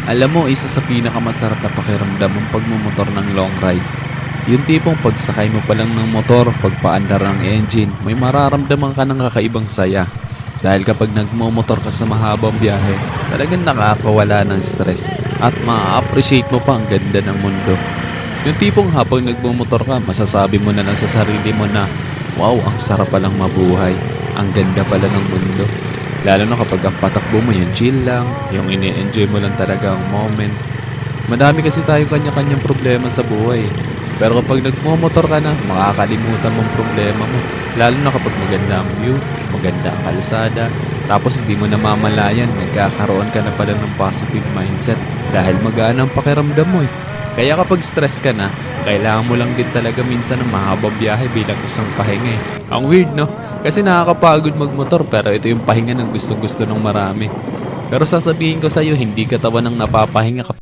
Alam mo, isa sa pinakamasarap na pakiramdam ng pagmumotor ng long ride. Yung tipong pagsakay mo pa lang ng motor, pagpaandar ng engine, may mararamdaman ka ng kakaibang saya. Dahil kapag nagmumotor ka sa mahabang biyahe, talagang nakakawala ng stress at ma-appreciate mo pa ang ganda ng mundo. Yung tipong habang nagmumotor ka, masasabi mo na lang sa sarili mo na, wow, ang sarap palang mabuhay. Ang ganda pala ng mundo. Lalo na kapag ang patakbo mo yung chill lang, yung ini-enjoy mo lang talaga ang moment. Madami kasi tayo kanya-kanyang problema sa buhay. Pero kapag nagmumotor ka na, makakalimutan mong problema mo. Lalo na kapag maganda ang view, maganda ang kalsada, tapos hindi mo namamalayan, nagkakaroon ka na pala ng positive mindset dahil magaan ang pakiramdam mo eh. Kaya kapag stress ka na, kailangan mo lang din talaga minsan ng mahabang biyahe bilang isang pahinga eh. Ang weird no? Kasi nakakapagod magmotor pero ito yung pahinga ng gustong-gusto ng marami. Pero sasabihin ko sa'yo, hindi katawan ng napapahinga